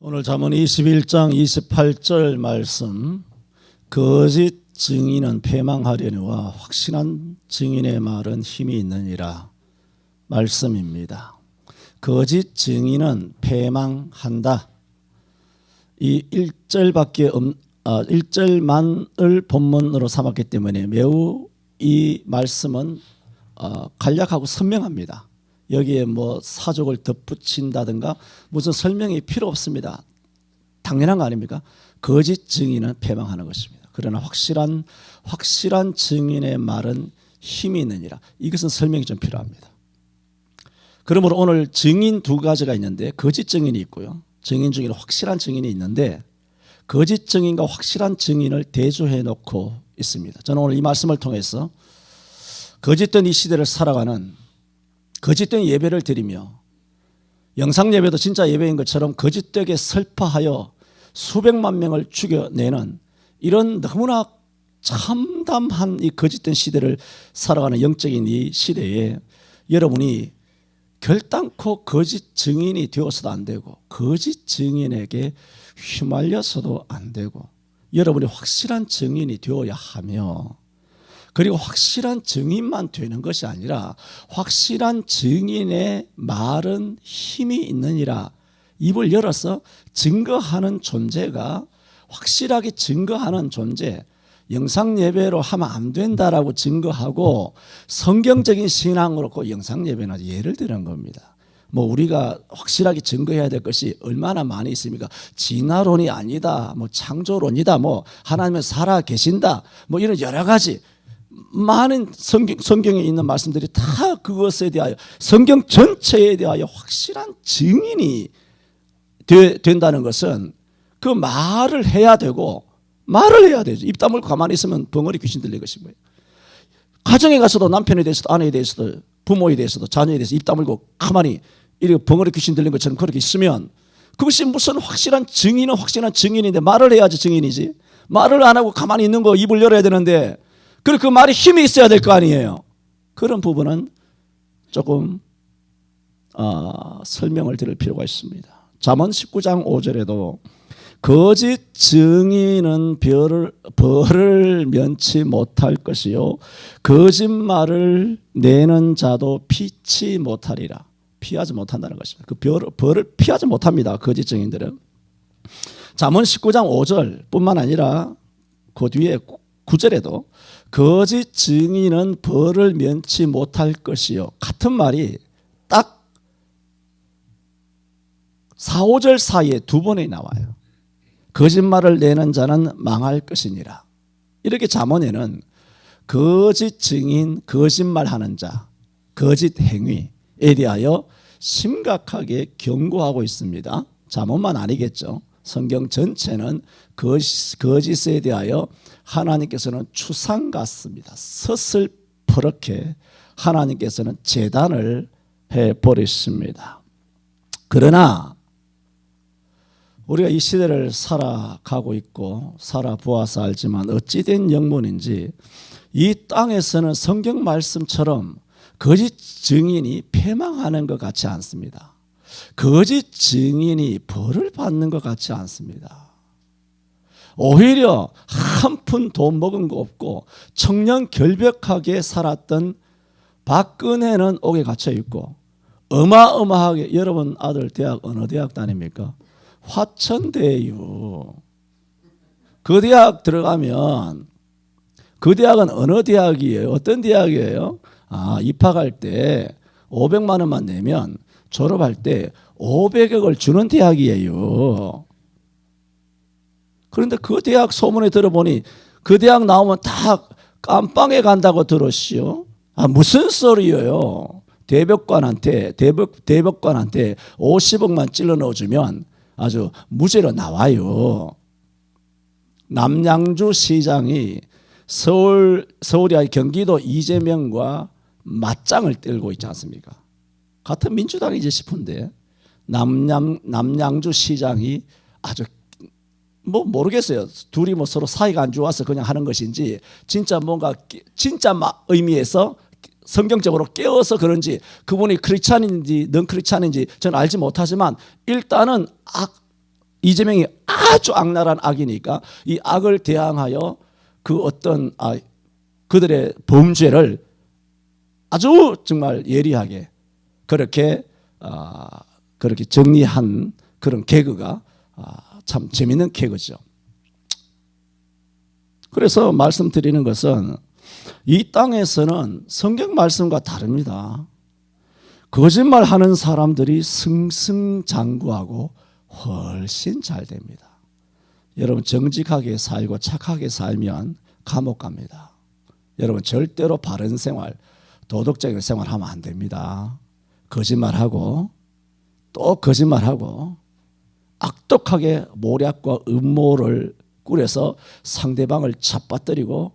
오늘 잠언 21장 28절 말씀, 거짓 증인은 패망하려니와 확신한 증인의 말은 힘이 있느니라 말씀입니다. 거짓 증인은 패망한다. 이 1절만을 본문으로 삼았기 때문에 매우 이 말씀은 간략하고 선명합니다. 여기에 뭐 사족을 덧붙인다든가 무슨 설명이 필요 없습니다. 당연한 거 아닙니까? 거짓 증인은 패망하는 것입니다. 그러나 확실한 증인의 말은 힘이 있느니라. 이것은 설명이 좀 필요합니다. 그러므로 오늘 증인 두 가지가 있는데, 거짓 증인이 있고요, 증인 중에 확실한 증인이 있는데, 거짓 증인과 확실한 증인을 대조해 놓고 있습니다. 저는 오늘 이 말씀을 통해서 거짓된 이 시대를 살아가는 거짓된 예배를 드리며 영상 예배도 진짜 예배인 것처럼 거짓되게 설파하여 수백만 명을 죽여내는 이런 너무나 참담한 이 거짓된 시대를 살아가는 영적인 이 시대에 여러분이 결단코 거짓 증인이 되어서도 안 되고 거짓 증인에게 휘말려서도 안 되고 여러분이 확실한 증인이 되어야 하며, 그리고 확실한 증인만 되는 것이 아니라 확실한 증인의 말은 힘이 있느니라. 입을 열어서 증거하는 존재가, 확실하게 증거하는 존재, 영상 예배로 하면 안 된다라고 증거하고 성경적인 신앙으로 그 영상 예배는 예를 드는 겁니다. 뭐 우리가 확실하게 증거해야 될 것이 얼마나 많이 있습니까? 진화론이 아니다, 뭐 창조론이다, 뭐 하나님은 살아 계신다, 뭐 이런 여러 가지 많은 성경에 있는 말씀들이 다 그것에 대하여, 성경 전체에 대하여 확실한 증인이 된다는 것은 그 말을 해야 되고, 말을 해야 되죠. 입 다물고 가만히 있으면 벙어리 귀신 들릴 것인 거예요. 가정에 가서도 남편에 대해서도 아내에 대해서도 부모에 대해서도 자녀에 대해서 입 다물고 가만히 이렇게 벙어리 귀신 들린 것처럼 그렇게 있으면 그것이 무슨 확실한 증인은 확실한 증인인데, 말을 해야지 증인이지. 말을 안 하고 가만히 있는 거, 입을 열어야 되는데 그리고 그 말이 힘이 있어야 될 거 아니에요. 그런 부분은 조금 설명을 드릴 필요가 있습니다. 잠언 19장 5절에도 거짓 증인은 벌을 면치 못할 것이요 거짓말을 내는 자도 피치 못하리라. 피하지 못한다는 것입니다. 그 벌을 피하지 못합니다. 거짓 증인들은. 잠언 19장 5절 뿐만 아니라 그 뒤에 9절에도 거짓 증인은 벌을 면치 못할 것이요, 같은 말이 딱 4, 5절 사이에 두 번에 나와요. 거짓말을 내는 자는 망할 것이니라. 이렇게 잠언에는 거짓 증인, 거짓말하는 자, 거짓 행위에 대하여 심각하게 경고하고 있습니다. 잠언만 아니겠죠. 성경 전체는 거짓에 대하여 하나님께서는 추상 같습니다. 서슬퍼렇게 하나님께서는 재단을 해버리십니다. 그러나 우리가 이 시대를 살아가고 있고 살아보아서 알지만 어찌된 영문인지 이 땅에서는 성경 말씀처럼 거짓 증인이 패망하는 것 같지 않습니다. 거짓 증인이 벌을 받는 것 같지 않습니다. 오히려 한 푼 돈 먹은 거 없고 청년 결벽하게 살았던 박근혜는 옥에 갇혀 있고, 어마어마하게, 여러분 아들 대학 어느 대학 다닙니까? 화천대유. 그 대학 들어가면, 그 대학은 어느 대학이에요? 어떤 대학이에요? 입학할 때 500만 원만 내면 졸업할 때 500억을 주는 대학이에요. 그런데 그 대학 소문에 들어보니 그 대학 나오면 다 깜빵에 간다고 들었시오. 무슨 소리예요? 대법관한테 50억만 찔러 넣어주면 아주 무죄로 나와요. 남양주 시장이 서울이 아니 경기도 이재명과 맞짱을 들고 있지 않습니까? 같은 민주당이지 싶은데 남양주 시장이 아주 뭐 모르겠어요. 둘이 뭐 서로 사이가 안 좋아서 그냥 하는 것인지 진짜 뭔가 진짜 의미에서 성경적으로 깨어서 그런지 그분이 크리스찬인지 넌 크리스찬인지 저는 알지 못하지만 일단은 이재명이 아주 악랄한 악이니까 이 악을 대항하여 그 어떤 그들의 범죄를 아주 정말 예리하게 그렇게 정리한 그런 개그가 참 재밌는 개그죠. 그래서 말씀드리는 것은 이 땅에서는 성경 말씀과 다릅니다. 거짓말하는 사람들이 승승장구하고 훨씬 잘 됩니다. 여러분 정직하게 살고 착하게 살면 감옥 갑니다. 여러분 절대로 바른 생활, 도덕적인 생활하면 안 됩니다. 거짓말하고 또 거짓말하고 악독하게 모략과 음모를 꾸려서 상대방을 잡아뜨리고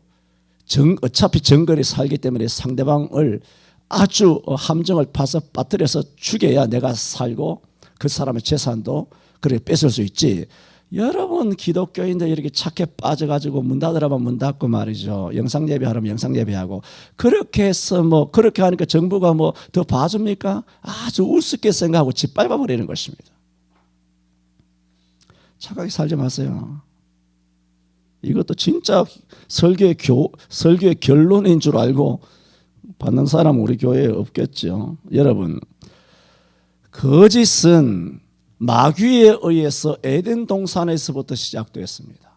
어차피 정거리 살기 때문에 상대방을 아주 함정을 파서 빠뜨려서 죽여야 내가 살고 그 사람의 재산도 그렇게 뺏을 수 있지. 여러분 기독교인들 이렇게 착해 빠져가지고 문 닫으라면 문 닫고 말이죠. 영상 예배하라면 영상 예배하고 그렇게 해서 그렇게 하니까 정부가 더 봐줍니까? 아주 우습게 생각하고 짓밟아 버리는 것입니다. 착하게 살지 마세요. 이것도 진짜 설교의 결론인 줄 알고 받는 사람은 우리 교회에 없겠죠. 여러분 거짓은 마귀에 의해서 에덴 동산에서부터 시작되었습니다.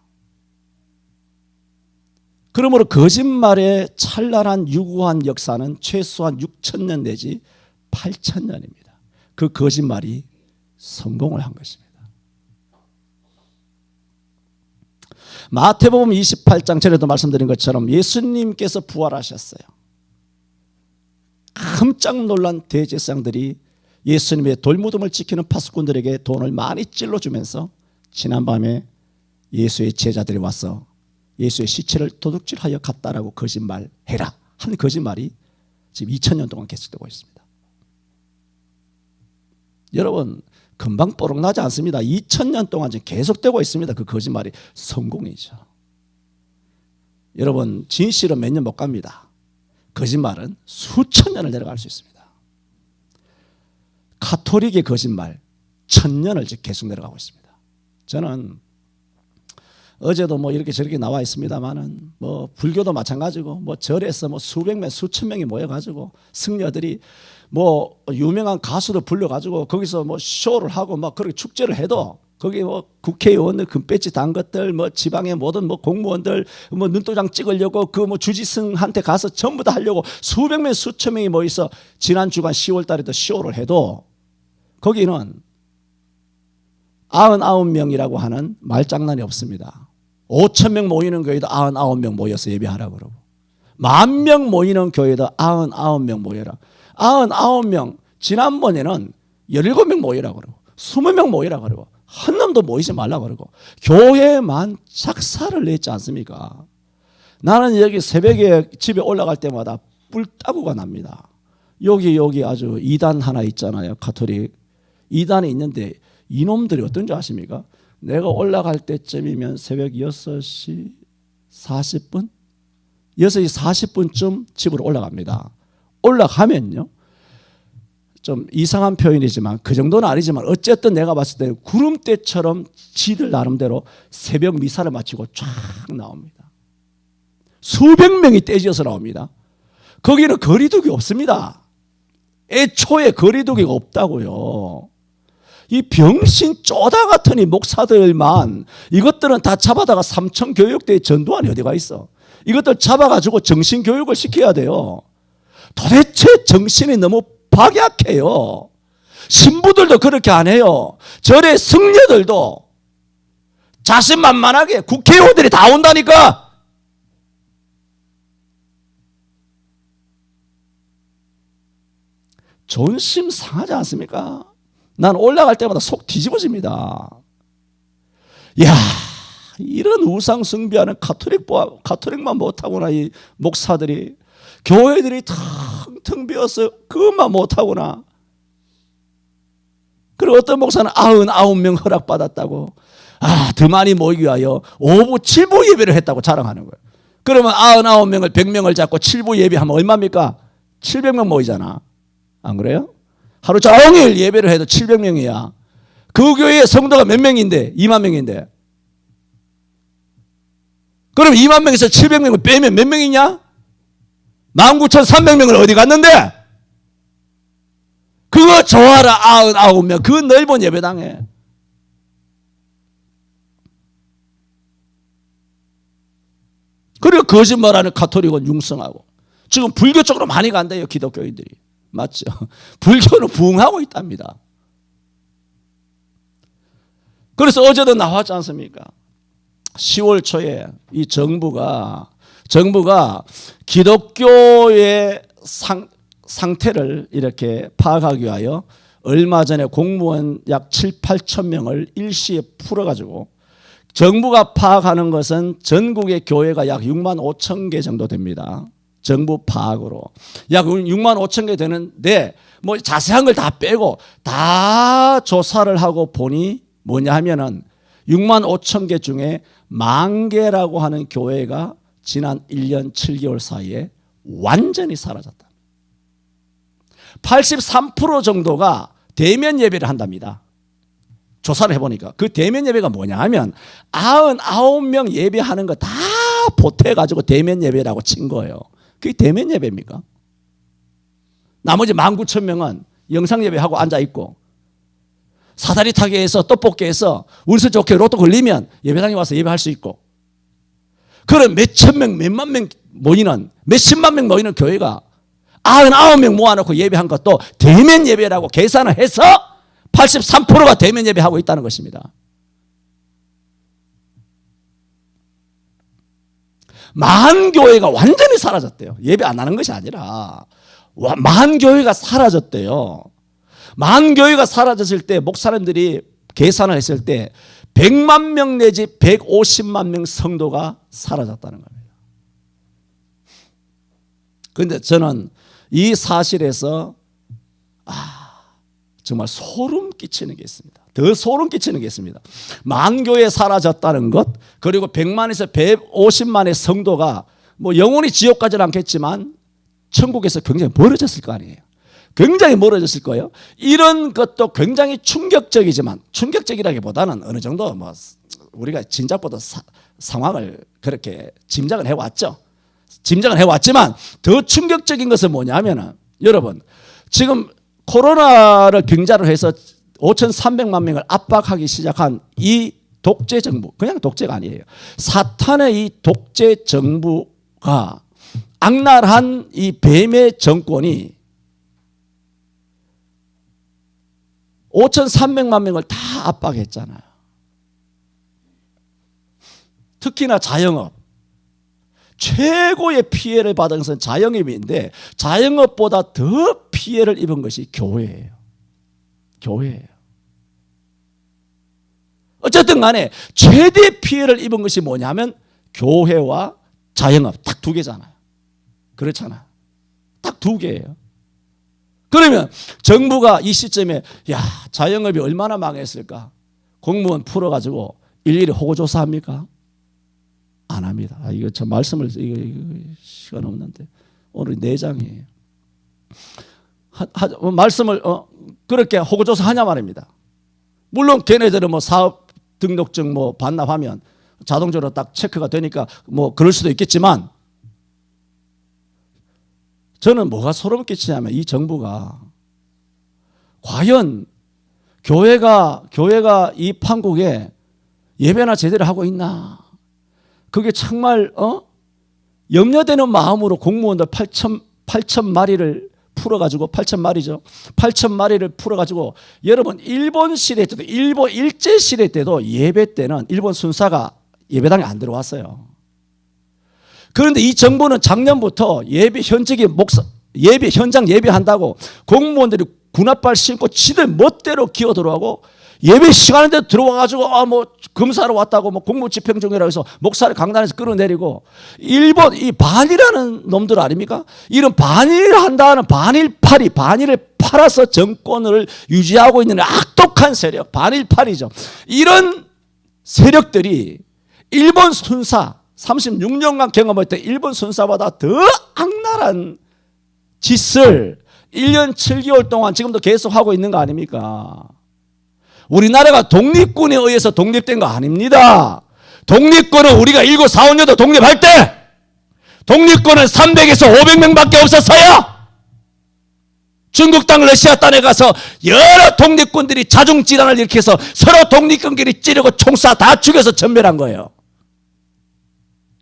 그러므로 거짓말의 찬란한 유구한 역사는 최소한 6,000년 내지 8,000년입니다. 그 거짓말이 성공을 한 것입니다. 마태복음 28장 전에도 말씀드린 것처럼 예수님께서 부활하셨어요. 깜짝 놀란 대제사장들이 예수님의 돌무덤을 지키는 파수꾼들에게 돈을 많이 찔러주면서 지난밤에 예수의 제자들이 와서 예수의 시체를 도둑질하여 갔다라고 거짓말해라 한 거짓말이 지금 2000년 동안 계속되고 있습니다. 여러분 금방 뽀록나지 않습니다. 2000년 동안 지금 계속되고 있습니다. 그 거짓말이 성공이죠. 여러분 진실은 몇 년 못 갑니다. 거짓말은 수천 년을 내려갈 수 있습니다. 가톨릭의 거짓말 1000년을 계속 내려가고 있습니다. 저는 어제도 이렇게 저렇게 나와 있습니다만은 불교도 마찬가지고 절에서 수백 명 수천 명이 모여가지고 승려들이 유명한 가수를 불러가지고 거기서 쇼를 하고 그렇게 축제를 해도 거기 국회의원들 금배지 단 것들 지방의 모든 공무원들 눈도장 찍으려고 그 주지승한테 가서 전부 다 하려고 수백 명 수천 명이 모여서 지난 주간 10월 달에도 쇼를 해도 거기는 99명이라고 하는 말장난이 없습니다. 5,000명 모이는 교회도 99명 모여서 예배하라고 그러고 10,000명 모이는 교회도 99명 모여라. 99명 지난번에는 17명 모이라고 그러고 20명 모이라고 그러고 한 놈도 모이지 말라고 그러고 교회만 작사를 냈지 않습니까? 나는 여기 새벽에 집에 올라갈 때마다 뿔따구가 납니다. 여기 아주 이단 하나 있잖아요. 가톨릭 이단이 있는데 이놈들이 어떤지 아십니까? 내가 올라갈 때쯤이면 새벽 6시 40분? 6시 40분쯤 집으로 올라갑니다. 올라가면요. 좀 이상한 표현이지만 그 정도는 아니지만 어쨌든 내가 봤을 때 구름대처럼 지들 나름대로 새벽 미사를 마치고 쫙 나옵니다. 수백 명이 떼지어서 나옵니다. 거기는 거리두기 없습니다. 애초에 거리두기가 없다고요. 이 병신 쪼다 같은 이 목사들만 이것들은 다 잡아다가 삼천교육대에 전두환이 어디가 있어. 이것들 잡아가지고 정신교육을 시켜야 돼요. 도대체 정신이 너무 박약해요. 신부들도 그렇게 안 해요. 절의 승려들도 자신만만하게 국회의원들이 다 온다니까. 존심 상하지 않습니까? 난 올라갈 때마다 속 뒤집어집니다. 이야, 이런 우상 숭배하는 가톨릭만 못하구나. 이 목사들이 교회들이 텅텅 비어서 그것만 못하구나. 그리고 어떤 목사는 99명 허락받았다고 더 많이 모이기 위하여 5부 7부 예배를 했다고 자랑하는 거예요. 그러면 99명을 100명을 잡고 7부 예배하면 얼마입니까? 700명 모이잖아. 안 그래요? 하루 종일 예배를 해도 700명이야. 그 교회의 성도가 몇 명인데? 2만 명인데. 그럼 2만 명에서 700명을 빼면 몇 명이냐? 19,300명을 어디 갔는데? 그거 좋아라 99명. 그 넓은 예배당에. 그리고 거짓말하는 가톨릭은 융성하고. 지금 불교 쪽으로 많이 간대요, 기독교인들이. 맞죠? 불교는 부흥하고 있답니다. 그래서 어제도 나왔지 않습니까? 10월 초에 이 정부가 기독교의 상태를 이렇게 파악하기 위하여 얼마 전에 공무원 약 7, 8천 명을 일시에 풀어가지고 정부가 파악하는 것은 전국의 교회가 약 6만 5천 개 정도 됩니다. 정부 파악으로. 약 6만 5천 개 되는데 뭐 자세한 걸 다 빼고 다 조사를 하고 보니 뭐냐 하면은 6만 5천 개 중에 10,000개라고 하는 교회가 지난 1년 7개월 사이에 완전히 사라졌다. 83% 정도가 대면 예배를 한답니다. 조사를 해보니까 그 대면 예배가 뭐냐 하면 99명 예배하는 거 다 보태가지고 대면 예배라고 친 거예요. 그게 대면 예배입니까? 나머지 19,000명은 영상 예배하고 앉아있고 사다리 타기에서 떡볶이에서 운세 좋게 로또 걸리면 예배당에 와서 예배할 수 있고 그런 몇천 명, 몇만 명 모이는 몇십만 명 모이는 교회가 99명 모아놓고 예배한 것도 대면 예배라고 계산을 해서 83%가 대면 예배하고 있다는 것입니다. 만교회가 완전히 사라졌대요. 예배 안 하는 것이 아니라 만교회가 사라졌대요. 만교회가 사라졌을 때 목사님들이 계산을 했을 때 100만 명 내지 150만 명 성도가 사라졌다는 겁니다. 그런데 저는 이 사실에서 정말 소름 끼치는 게 있습니다. 더 소름 끼치는 게 있습니다. 만교회 사라졌다는 것, 그리고 100만에서 150만의 성도가 뭐 영원히 지옥 가지는 않겠지만 천국에서 굉장히 멀어졌을 거 아니에요. 굉장히 멀어졌을 거예요. 이런 것도 굉장히 충격적이지만 충격적이라기보다는 어느 정도 뭐 우리가 진작보다 상황을 그렇게 짐작을 해왔죠. 짐작을 해왔지만 더 충격적인 것은 뭐냐면은 여러분 지금 코로나를 빙자로 해서 5,300만 명을 압박하기 시작한 이 독재 정부, 그냥 독재가 아니에요. 사탄의 이 독재 정부가 악랄한 이 뱀의 정권이 5,300만 명을 다 압박했잖아요. 특히나 자영업. 최고의 피해를 받은 것은 자영업인데 자영업보다 더 피해를 입은 것이 교회예요. 교회예요. 어쨌든 간에 최대 피해를 입은 것이 뭐냐면 교회와 자영업 딱 두 개잖아요. 그렇잖아요. 딱 두 개예요. 그러면 정부가 이 시점에 자영업이 얼마나 망했을까? 공무원 풀어가지고 일일이 호구조사합니까? 안 합니다. 이거 참 말씀을 이거 시간 없는데 오늘 4장이에요. 말씀을 그렇게 호구조사 하냐 말입니다. 물론 걔네들은 뭐 사업 등록증 뭐 반납하면 자동적으로 딱 체크가 되니까 뭐 그럴 수도 있겠지만 저는 뭐가 소름 끼치냐면 이 정부가 과연 교회가 이 판국에 예배나 제대로 하고 있나? 그게 정말 염려되는 마음으로 공무원들 8천 마리를 풀어가지고 8천 마리죠. 8천 마리를 풀어가지고 여러분 일본 시대 때도 일본 일제 시대 때도 예배 때는 일본 순사가 예배당에 안 들어왔어요. 그런데 이 정부는 작년부터 예배 현장 예배한다고 공무원들이 군합발 신고 지들 멋대로 기어 들어가고 예배 시간인데 들어와가지고 뭐 검사로 왔다고 뭐 공무집행정이라고 해서 목사를 강단에서 끌어내리고 일본 이 반이라는 놈들 아닙니까? 이런 반일한다는 반일파리 반일을 팔아서 정권을 유지하고 있는 악독한 세력 반일파리죠. 이런 세력들이 일본 순사 36년간 경험했던 일본 순사보다 더 악랄한 짓을 1년 7개월 동안 지금도 계속 하고 있는 거 아닙니까? 우리나라가 독립군에 의해서 독립된 거 아닙니다. 독립군은 우리가 1945년도 독립할 때 독립군은 300에서 500명밖에 없었어요. 중국 땅, 러시아 땅에 가서 여러 독립군들이 자중질환을 일으켜서 서로 독립군끼리 찌르고 총쏴 다 죽여서 전멸한 거예요.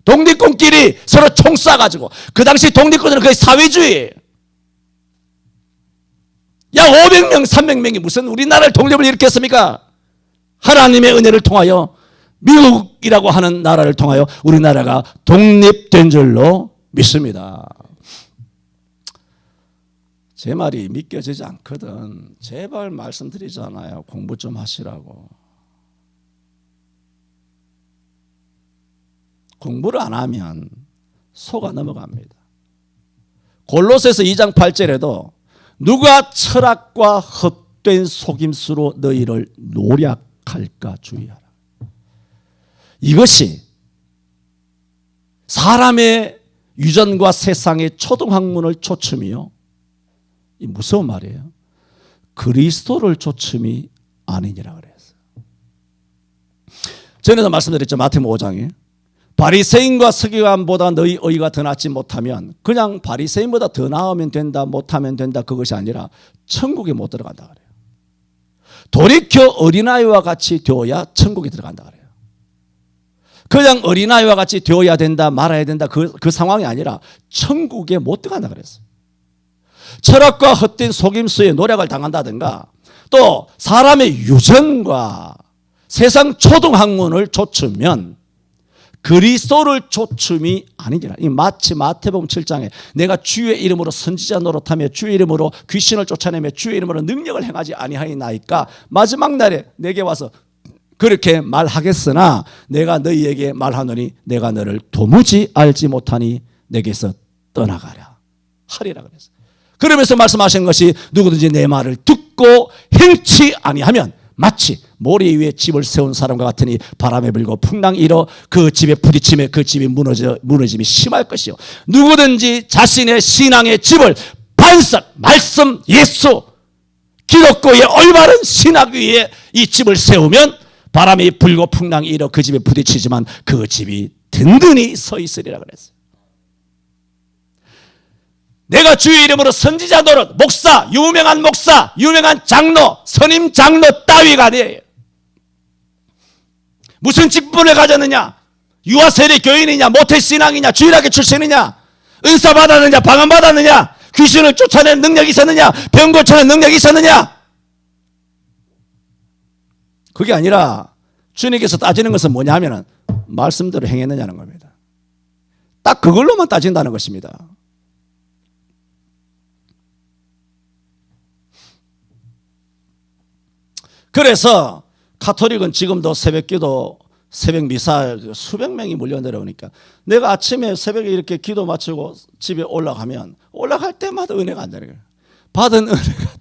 독립군끼리 서로 총 쏴가지고. 그 당시 독립군은 거의 사회주의. 약 500명, 300명이 무슨 우리나라를 독립을 일으켰습니까? 하나님의 은혜를 통하여 미국이라고 하는 나라를 통하여 우리나라가 독립된 줄로 믿습니다. 제 말이 믿겨지지 않거든. 제발 말씀드리잖아요. 공부 좀 하시라고. 공부를 안 하면 속아 넘어갑니다. 골로새서 2장 8절에도 누가 철학과 헛된 속임수로 너희를 노략할까 주의하라. 이것이 사람의 유전과 세상의 초등학문을 초점이요. 이 무서운 말이에요. 그리스도를 초점이 아니니라 그랬어요. 전에도 말씀드렸죠. 마태복음 5장에 바리새인과 서기관보다 너희 의가 더 낫지 못하면 그냥 바리새인보다 더 나으면 된다, 못하면 된다, 그것이 아니라 천국에 못 들어간다 그래요. 돌이켜 어린아이와 같이 되어야 천국에 들어간다 그래요. 그냥 어린아이와 같이 되어야 된다, 말아야 된다, 그 상황이 아니라 천국에 못 들어간다 그랬어요. 철학과 헛된 속임수에 노력을 당한다든가 또 사람의 유전과 세상 초등학문을 좇으면 그리스도를 좇음이 아니니라. 이 마치 마태복음 7장에 내가 주의 이름으로 선지자 노릇하며 주의 이름으로 귀신을 쫓아내며 주의 이름으로 능력을 행하지 아니하이나이까 마지막 날에 내게 와서 그렇게 말하겠으나 내가 너희에게 말하노니 내가 너를 도무지 알지 못하니 내게서 떠나가라 하리라 그랬어요. 그러면서 말씀하신 것이 누구든지 내 말을 듣고 행치 아니하면 마치 모래 위에 집을 세운 사람과 같으니 바람에 불고 풍랑이 일어 그 집에 부딪히며 그 집이 무너짐이 심할 것이요. 누구든지 자신의 신앙의 집을 반석, 말씀, 예수, 기독교의 올바른 신학 위에 이 집을 세우면 바람이 불고 풍랑이 일어 그 집에 부딪히지만 그 집이 든든히 서 있으리라 그랬어요. 내가 주의 이름으로 선지자 노릇, 목사, 유명한 장로, 선임 장로 따위가 아니에요. 무슨 직분을 가졌느냐? 유아세례 교인이냐? 모태신앙이냐? 주일학교 출신이냐? 은사 받았느냐? 방언 받았느냐? 귀신을 쫓아내는 능력이 있었느냐? 병 고치는 능력이 있었느냐? 그게 아니라 주님께서 따지는 것은 뭐냐면 말씀대로 행했느냐는 겁니다. 딱 그걸로만 따진다는 것입니다. 그래서 가톨릭은 지금도 새벽기도, 새벽 미사 수백 명이 몰려 내려오니까 내가 아침에 새벽에 이렇게 기도 마치고 집에 올라가면 올라갈 때마다 은혜가 안 되는 거예요. 받은 은혜가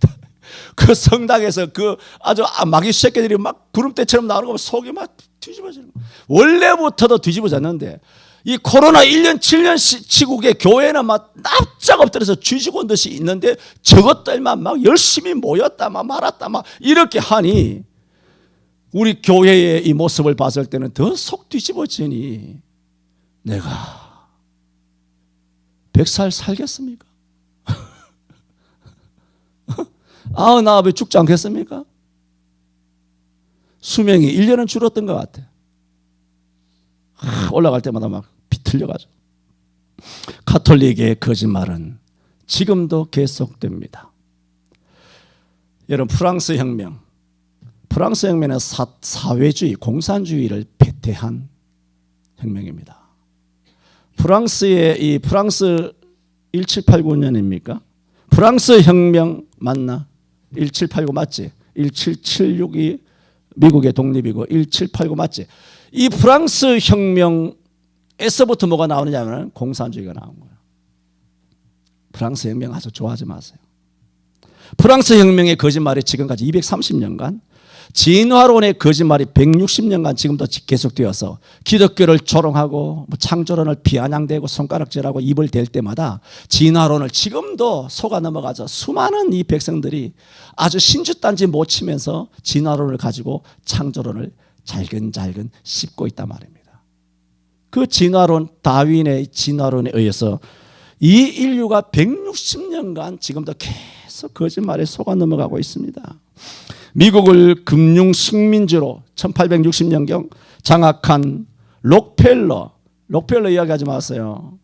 그 성당에서 그 아주 마귀 새끼들이 막 구름대처럼 나오는 거 보면 속이 막 뒤집어지는 거예요. 원래부터도 뒤집어졌는데 이 코로나 1년 7년 시국에 교회는 막 납작 엎드려서 쥐죽은 듯이 있는데 저것들만 막 열심히 모였다 막 말았다 막 이렇게 하니 우리 교회의 이 모습을 봤을 때는 더 속 뒤집어지니 내가 100살 살겠습니까? 99에 죽지 않겠습니까? 수명이 1년은 줄었던 것 같아. 올라갈 때마다 막 비틀려가지고. 가톨릭의 거짓말은 지금도 계속됩니다. 여러분 프랑스 혁명은 사회주의, 공산주의를 배태한 혁명입니다. 프랑스 1789년입니까? 프랑스 혁명 맞나? 1789 맞지? 1776이 미국의 독립이고 1789 맞지? 이 프랑스 혁명에서부터 뭐가 나오느냐면 공산주의가 나온 거예요. 프랑스 혁명 아주 좋아하지 마세요. 프랑스 혁명의 거짓말이 지금까지 230년간 진화론의 거짓말이 160년간 지금도 계속되어서 기독교를 조롱하고 창조론을 비아냥대고 손가락질하고 입을 댈 때마다 진화론을 지금도 속아 넘어가서 수많은 이 백성들이 아주 신주단지 못 치면서 진화론을 가지고 창조론을 잘근잘근 씹고 있단 말입니다. 그 진화론, 다윈의 진화론에 의해서 이 인류가 160년간 지금도 계속 거짓말에 속아 넘어가고 있습니다. 미국을 금융 식민지로 1860년경 장악한 록펠러 이야기하지 마세요.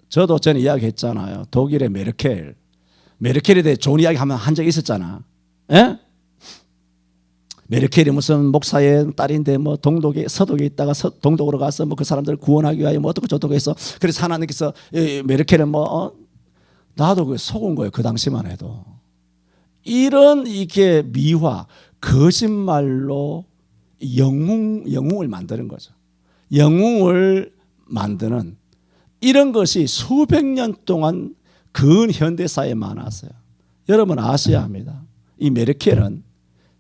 저도 전에 이야기했잖아요. 독일의 메르켈에 대해 좋은 이야기 한 적이 있었잖아. 에? 메르켈이 무슨 목사의 딸인데 뭐 서독에 있다가 동독으로 가서 뭐 그 사람들을 구원하기 위하여 뭐 어떻고 저떻고 해서 그래서 하나님께서 메르켈은 나도 그 속은 거예요. 그 당시만 해도. 이런 이게 미화, 거짓말로 영웅을 만드는 거죠. 영웅을 만드는 이런 것이 수백 년 동안 근현대사에 많았어요. 여러분 아셔야 합니다. 이 메르켈은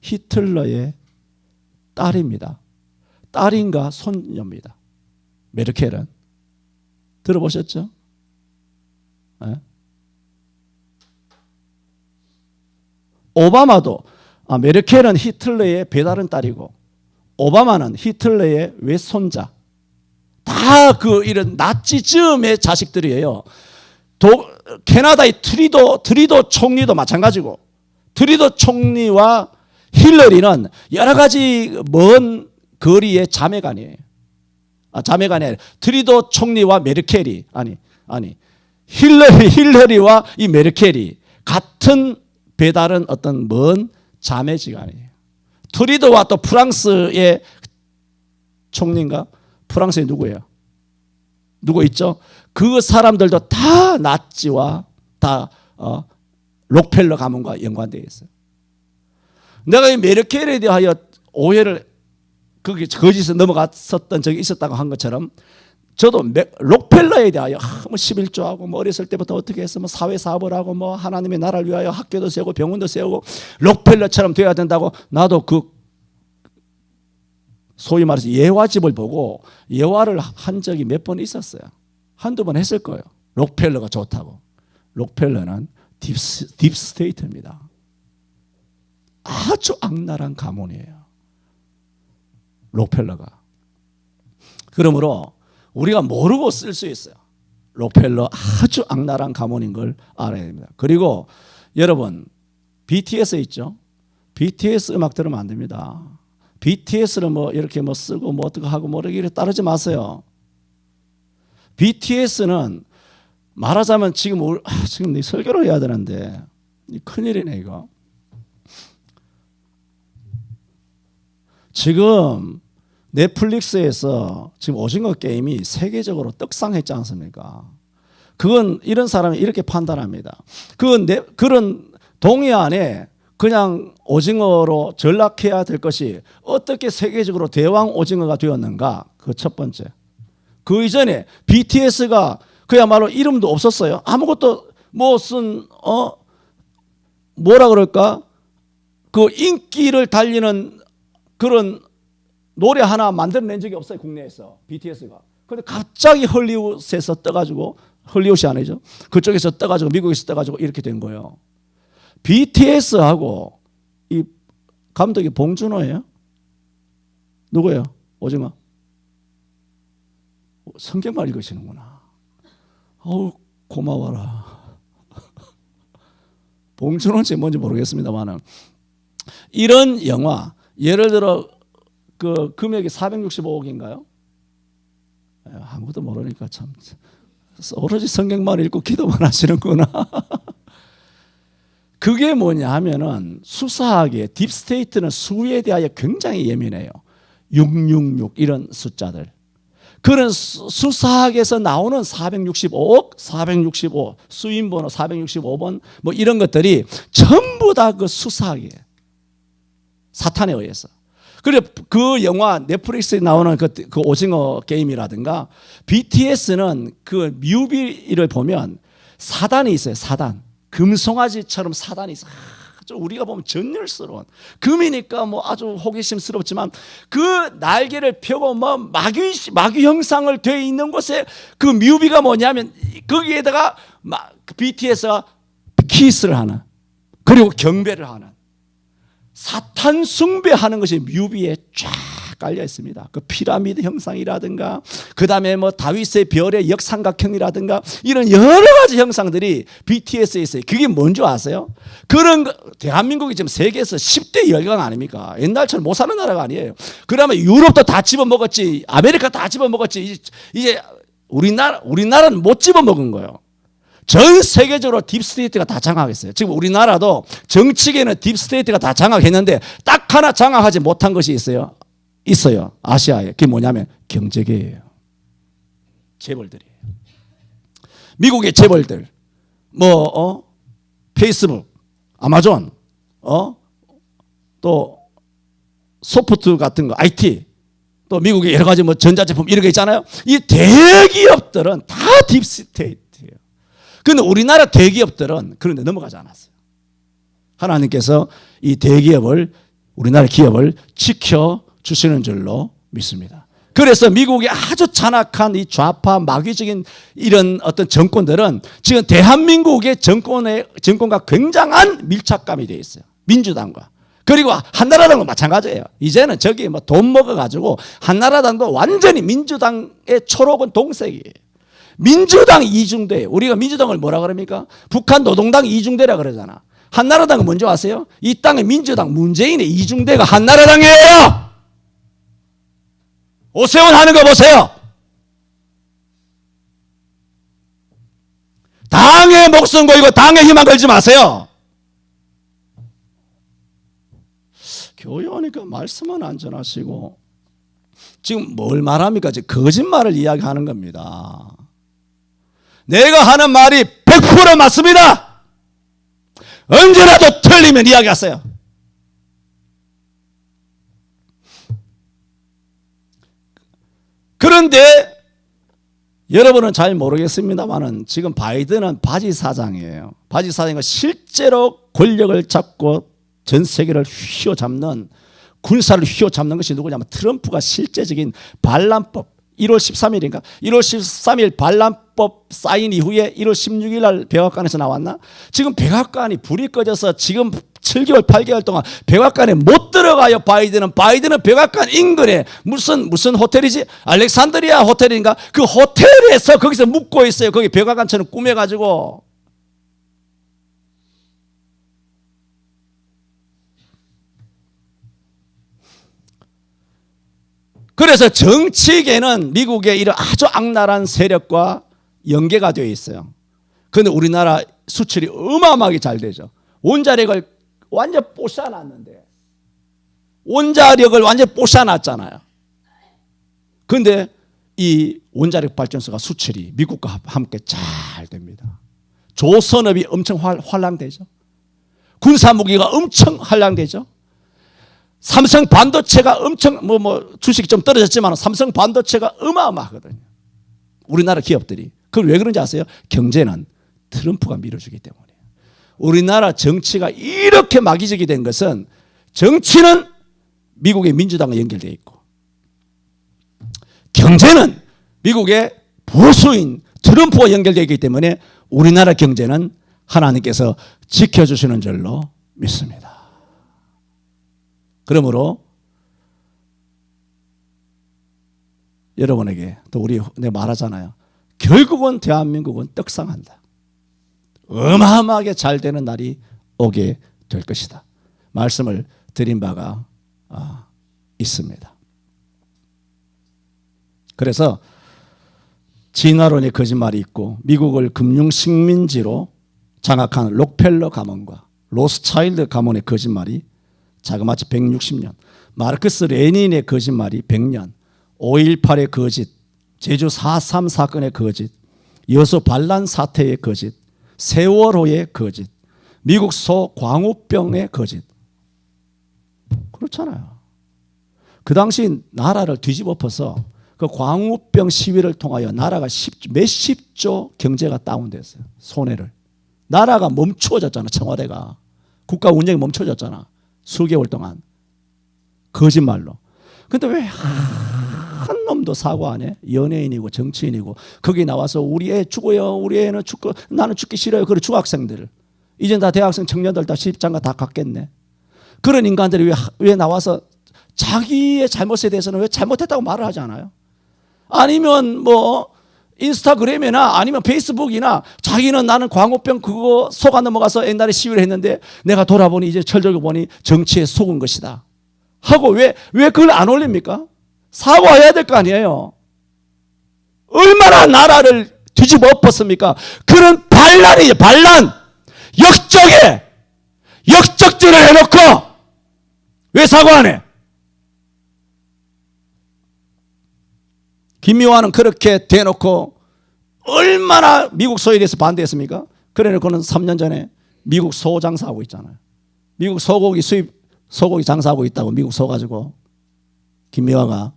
히틀러의 딸입니다. 딸인가 손녀입니다. 메르켈은. 들어보셨죠? 네? 오바마도 메르켈은 히틀러의 배다른 딸이고 오바마는 히틀러의 외손자. 다 이런 나치즘의 자식들이에요. 캐나다의 트리도 총리도 마찬가지고 트리도 총리와 힐러리는 여러 가지 먼 거리의 자매간이에요. 자매가 아니라 트리도 총리와 메르켈이 힐러리와 이 메르켈이 같은 배다른 어떤 먼 자매지간이에요. 트리도와 또 프랑스의 총리인가? 프랑스에 누구예요? 누구 있죠? 그 사람들도 다 나치와 다 록펠러 가문과 연관되어 있어요. 내가 이 메르켈에 대하여 오해를 거기 거짓에 넘어갔었던 적이 있었다고 한 것처럼 저도 록펠러에 대하여 뭐 11조하고 뭐 어렸을 때부터 어떻게 해서 뭐 사회 사업을 하고 뭐 하나님의 나라를 위하여 학교도 세우고 병원도 세우고 록펠러처럼 돼야 된다고 나도 소위 말해서 예화집을 보고 예화를 한 적이 몇 번 있었어요. 한두 번 했을 거예요. 록펠러가 좋다고. 록펠러는 딥스테이트입니다. 아주 악랄한 가문이에요. 록펠러가. 그러므로 우리가 모르고 쓸 수 있어요. 록펠러 아주 악랄한 가문인 걸 알아야 됩니다. 그리고 여러분 BTS 있죠? BTS 음악 들으면 안 됩니다. BTS를 뭐 이렇게 뭐 쓰고 뭐 어떻게 하고 뭐 이렇게 따르지 마세요. BTS는 말하자면 지금 이 설교를 해야 되는데 큰일이네 이거. 지금 넷플릭스에서 지금 오징어 게임이 세계적으로 떡상했지 않습니까? 그건 이런 사람이 이렇게 판단합니다. 그런 동해안에 그냥 오징어로 전락해야 될 것이 어떻게 세계적으로 대왕 오징어가 되었는가? 그 첫 번째. 그 이전에 BTS가 그야말로 이름도 없었어요. 아무것도 무슨 뭐라 그럴까? 그 인기를 달리는 그런 노래 하나 만들어낸 적이 없어요. 국내에서 BTS가. 그런데 갑자기 헐리우드에서 떠가지고 헐리우드이 아니죠. 그쪽에서 떠가지고 미국에서 떠가지고 이렇게 된 거예요. BTS하고 이 감독이 봉준호예요? 누구예요? 오징어? 성경만 읽으시는구나. 어우 고마워라. 봉준호인지 뭔지 모르겠습니다만은 이런 영화 예를 들어 그 금액이 465억인가요? 아무것도 모르니까 참 오로지 성경만 읽고 기도만 하시는구나. 그게 뭐냐 하면은 수사하기에 딥스테이트는 수에 대하여 굉장히 예민해요. 666 이런 숫자들. 그런 수사학에서 나오는 465억, 465 수인번호 465번 뭐 이런 것들이 전부 다 그 수사학이에요. 사탄에 의해서. 그리고 그 영화 넷플릭스에 나오는 그 오징어 게임이라든가 BTS는 그 뮤비를 보면 사단이 있어요. 사단. 금송아지처럼 사단이 있어요. 우리가 보면 전율스러운 금이니까 뭐 아주 호기심스럽지만 그 날개를 펴고 뭐 마귀 형상을 돼 있는 곳에 그 뮤비가 뭐냐면 거기에다가 BTS가 키스를 하는 그리고 경배를 하는 사탄 숭배하는 것이 뮤비에 쫙 깔려 있습니다. 그 피라미드 형상이라든가 그 다음에 뭐 다윗의 별의 역삼각형이라든가 이런 여러 가지 형상들이 BTS에 있어요. 그게 뭔지 아세요? 그런 대한민국이 지금 세계에서 10대 열강 아닙니까? 옛날처럼 못 사는 나라가 아니에요. 그러면 유럽도 다 집어먹었지, 아메리카 다 집어먹었지. 이제 우리나라는 못 집어먹은 거예요. 전 세계적으로 딥스테이트가 다 장악했어요. 지금 우리나라도 정치계는 딥스테이트가 다 장악했는데 딱 하나 장악하지 못한 것이 있어요. 아시아에. 그게 뭐냐면 경제계예요. 재벌들이에요. 미국의 재벌들 페이스북, 아마존, 또 소프트 같은 거, IT, 또 미국의 여러 가지 뭐 전자제품 이런 거 있잖아요. 이 대기업들은 다 딥스테이트예요. 그런데 우리나라 대기업들은 그런데 넘어가지 않았어요. 하나님께서 이 대기업을, 우리나라 기업을 지켜주시는 줄로 믿습니다. 그래서 미국의 아주 잔악한 이 좌파 마귀적인 이런 어떤 정권들은 지금 대한민국의 정권과 굉장한 밀착감이 되어 있어요. 민주당과. 그리고 한나라당도 마찬가지예요. 이제는 저기 뭐 돈 먹어가지고 한나라당도 완전히 민주당의 초록은 동색이에요. 민주당 이중대. 우리가 민주당을 뭐라 그럽니까? 북한 노동당 이중대라 그러잖아. 한나라당은 뭔지 아세요? 이 땅의 민주당 문재인의 이중대가 한나라당이에요. 오세훈 하는 거 보세요. 당의 목숨 걸고 당의 희망 걸지 마세요. 교회오니까 말씀은 안 전하시고 지금 뭘 말합니까? 지금 거짓말을 이야기하는 겁니다. 내가 하는 말이 100% 맞습니다. 언제라도 틀리면 이야기하세요. 그런데 여러분은 잘 모르겠습니다만은 지금 바이든은 바지 사장이에요. 바지 사장은 실제로 권력을 잡고 전 세계를 휘어잡는, 군사를 휘어잡는 것이 누구냐면 트럼프가 실제적인 반란법 1월 13일인가? 1월 13일 반란법 사인 이후에 1월 16일 날 백악관에서 나왔나? 지금 백악관이 불이 꺼져서 지금 7개월 8개월 동안 백악관에 못 들어가요. 바이든은 백악관 인근에 무슨 호텔이지? 알렉산드리아 호텔인가? 그 호텔에서 거기서 묵고 있어요. 거기 백악관처럼 꾸며가지고. 그래서 정치계는 미국의 이런 아주 악랄한 세력과 연계가 되어 있어요. 그런데 우리나라 수출이 어마어마하게 잘 되죠. 원자력을 완전 뽀샤놨는데, 원자력을 완전 뽀샤놨잖아요. 그런데 이 원자력 발전소가 수출이 미국과 함께 잘 됩니다. 조선업이 엄청 활랑되죠. 군사무기가 엄청 활랑되죠. 삼성 반도체가 엄청 주식이 좀 떨어졌지만 삼성 반도체가 어마어마하거든요. 우리나라 기업들이. 그걸 왜 그런지 아세요? 경제는 트럼프가 밀어주기 때문이에요. 우리나라 정치가 이렇게 마귀적이 된 것은 정치는 미국의 민주당과 연결되어 있고 경제는 미국의 보수인 트럼프와 연결되어 있기 때문에 우리나라 경제는 하나님께서 지켜주시는 줄로 믿습니다. 그러므로 여러분에게 또 내가 말하잖아요. 결국은 대한민국은 떡상한다. 어마어마하게 잘 되는 날이 오게 될 것이다. 말씀을 드린 바가 있습니다. 그래서 진화론의 거짓말이 있고 미국을 금융식민지로 장악한 록펠러 가문과 로스차일드 가문의 거짓말이 자그마치 160년, 마르크스 레닌의 거짓말이 100년, 5.18의 거짓, 제주 4.3 사건의 거짓, 여수 반란 사태의 거짓, 세월호의 거짓, 미국 소광우병의 거짓. 그렇잖아요. 그 당시 나라를 뒤집어 엎어서 그 광우병 시위를 통하여 나라가 몇십조 경제가 다운됐어요. 손해를. 나라가 멈추어졌잖아요. 청와대가. 국가 운영이 멈춰졌잖아. 수개월 동안. 거짓말로. 근데 왜 한 놈도 사고 안 해? 연예인이고 정치인이고 거기 나와서 우리 애 죽어요. 우리 애는 죽고 나는 죽기 싫어요. 그런 중학생들. 이젠 다 대학생 청년들 다 시집장가 다 갔겠네. 그런 인간들이 왜 나와서 자기의 잘못에 대해서는 왜 잘못했다고 말을 하지 않아요? 아니면 뭐 인스타그램이나 아니면 페이스북이나 자기는 나는 광우병 그거 속아 넘어가서 옛날에 시위를 했는데 내가 돌아보니 이제 철저히 보니 정치에 속은 것이다 하고 왜 그걸 안 올립니까? 사과해야 될 거 아니에요. 얼마나 나라를 뒤집어 엎었습니까? 그런 반란이에요. 반란. 역적질을 해놓고 왜 사과 안 해? 김미화는 그렇게 대놓고 얼마나 미국 소에 대해서 반대했습니까? 그래놓고는 3년 전에 미국 소 장사하고 있잖아요. 미국 소고기 소고기 장사하고 있다고 미국 소 가지고 김미화가.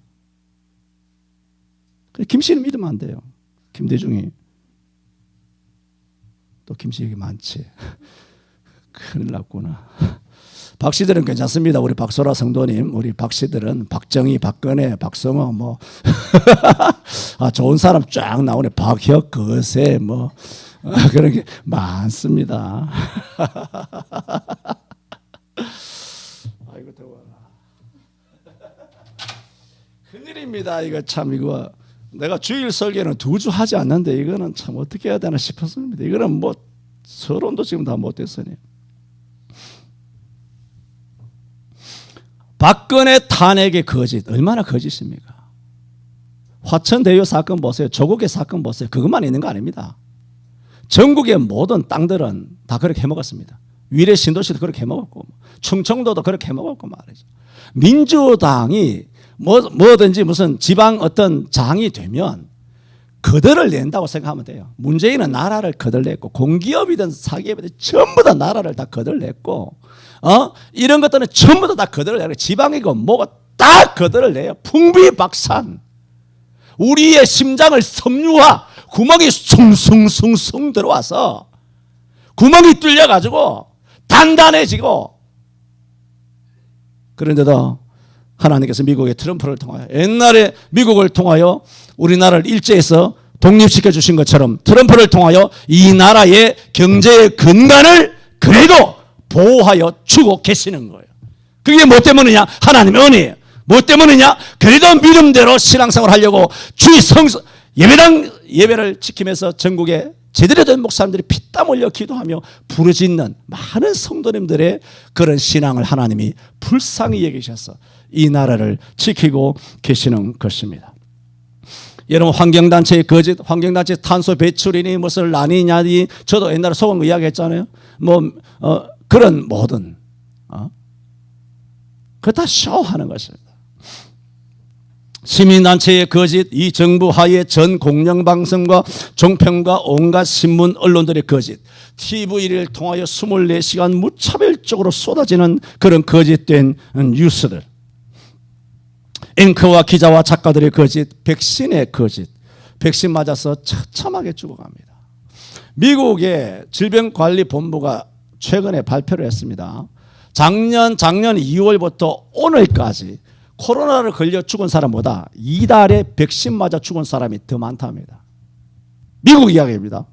김씨는 믿으면 안 돼요. 김대중이. 또 김씨 얘기 많지. 큰일 났구나. 박씨들은 괜찮습니다. 우리 박소라 성도님, 우리 박씨들은 박정희, 박근혜, 박성호 뭐 아, 좋은 사람 쫙 나오네. 박혁, 거세 뭐 그런 게 많습니다. 아이고 더워. 큰일입니다. 이거 참 이거 내가 주일 설교는 2주 하지 않는데 이거는 참 어떻게 해야 되나 싶었습니다. 이거는 뭐 서론도 지금 다 못했으니. 박근혜 탄핵의 거짓 얼마나 거짓입니까? 화천대유 사건 보세요. 조국의 사건 보세요. 그것만 있는 거 아닙니다. 전국의 모든 땅들은 다 그렇게 해먹었습니다. 위례 신도시도 그렇게 해먹었고 충청도도 그렇게 해먹었고 말이죠. 민주당이 뭐든지 무슨 지방 어떤 장이 되면 거덜을 낸다고 생각하면 돼요. 문재인은 나라를 거덜냈고 공기업이든 사기업이든 전부 다 나라를 다 거덜냈고 이런 것들은 전부 다 거덜을 내고 지방이고 뭐가 다 거덜을 내요. 풍비박산. 우리의 심장을 섬유화 구멍이 숭숭숭숭 들어와서 구멍이 뚫려가지고 단단해지고 그런데도 하나님께서 미국의 트럼프를 통하여 옛날에 미국을 통하여 우리나라를 일제에서 독립시켜 주신 것처럼 트럼프를 통하여 이 나라의 경제의 근간을 그래도 보호하여 주고 계시는 거예요. 그게 뭐 때문이냐? 하나님의 은혜예요. 뭐 때문이냐? 그래도 믿음대로 신앙생활 하려고 주의 예배당 예배를 지키면서 전국에 제대로 된 목사님들이 피땀 흘려 기도하며 부르짖는 많은 성도님들의 그런 신앙을 하나님이 불쌍히 여기셔서 이 나라를 지키고 계시는 것입니다. 여러분 환경단체의 거짓, 환경단체 탄소 배출이니 무슨 라니냐니 저도 옛날에 속은 거 이야기했잖아요. 그런 모든 그거 다 쇼하는 것입니다. 시민단체의 거짓, 이 정부 하에 전 공영방송과 종편과 온갖 신문 언론들의 거짓, TV를 통하여 24시간 무차별적으로 쏟아지는 그런 거짓된 뉴스들, 앵커와 기자와 작가들의 거짓, 백신의 거짓, 백신 맞아서 처참하게 죽어갑니다. 미국의 질병관리본부가 최근에 발표를 했습니다. 작년 2월부터 오늘까지 코로나를 걸려 죽은 사람보다 이달에 백신 맞아 죽은 사람이 더 많답니다. 미국 이야기입니다.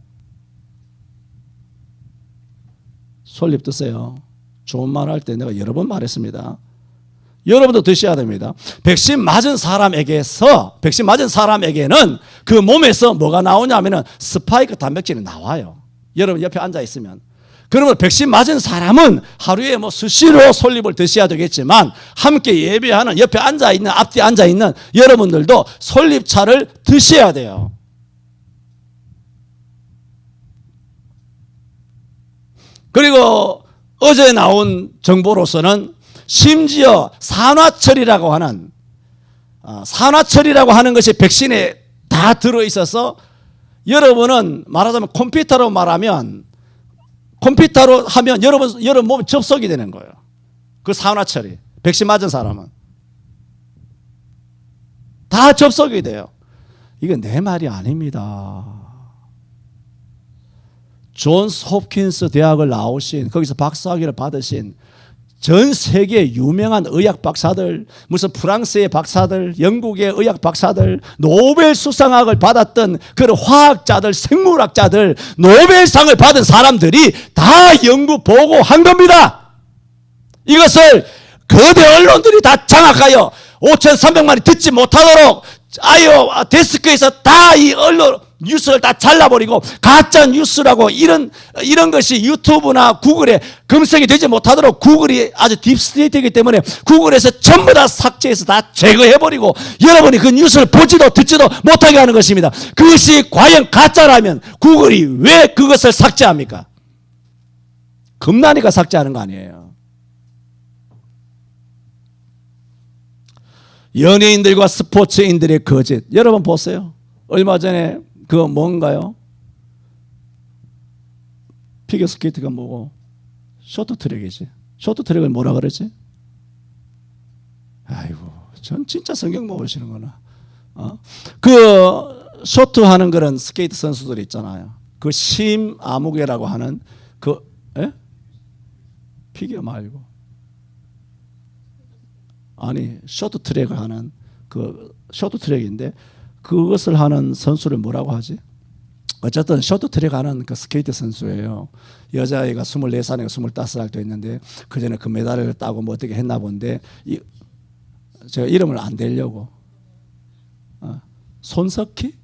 솔잎 드세요. 좋은 말 할 때 내가 여러 번 말했습니다. 여러분도 드셔야 됩니다. 백신 맞은 사람에게는 그 몸에서 뭐가 나오냐면은 스파이크 단백질이 나와요. 여러분 옆에 앉아 있으면. 그러면 백신 맞은 사람은 하루에 뭐 수시로 솔잎을 드셔야 되겠지만 함께 예배하는 옆에 앉아있는 앞뒤 앉아있는 여러분들도 솔잎차를 드셔야 돼요. 그리고 어제 나온 정보로서는 심지어 산화철이라고 하는 것이 백신에 다 들어있어서 여러분은 말하자면 컴퓨터로 하면 여러분 몸에 접속이 되는 거예요. 그 산화철이. 백신 맞은 사람은. 다 접속이 돼요. 이건 내 말이 아닙니다. 존스 홉킨스 대학을 나오신, 거기서 박사학위를 받으신 전 세계 유명한 의학 박사들, 무슨 프랑스의 박사들, 영국의 의학 박사들, 노벨 수상학을 받았던 그런 화학자들, 생물학자들, 노벨상을 받은 사람들이 다 연구 보고한 겁니다. 이것을 거대 언론들이 다 장악하여 5,300만이 듣지 못하도록 아이오 데스크에서 다 이 언론 뉴스를 다 잘라버리고 가짜 뉴스라고 이런 것이 유튜브나 구글에 검색이 되지 못하도록 구글이 아주 딥스테이트이기 때문에 구글에서 전부 다 삭제해서 다 제거해버리고 여러분이 그 뉴스를 보지도 듣지도 못하게 하는 것입니다. 그것이 과연 가짜라면 구글이 왜 그것을 삭제합니까? 겁나니까 삭제하는 거 아니에요. 연예인들과 스포츠인들의 거짓. 여러분 보세요. 얼마 전에 그거 뭔가요? 피겨스케이트가 뭐고? 쇼트트랙이지. 쇼트트랙을 뭐라 그러지? 아이고, 전 진짜 성경 모르시는구나. 그 쇼트하는 그런 스케이트 선수들 있잖아요. 그 심 아무개라고 하는 그 피겨 말고 아니 쇼트트랙을 하는 그 쇼트트랙인데 그것을 하는 선수를 뭐라고 하지? 어쨌든 쇼트트랙 하는 그 스케이트 선수예요. 여자애가 24살인가 25살도 있는데 그 전에 그 메달을 따고 뭐 어떻게 했나 본데 제가 이름을 안 대려고 손석희?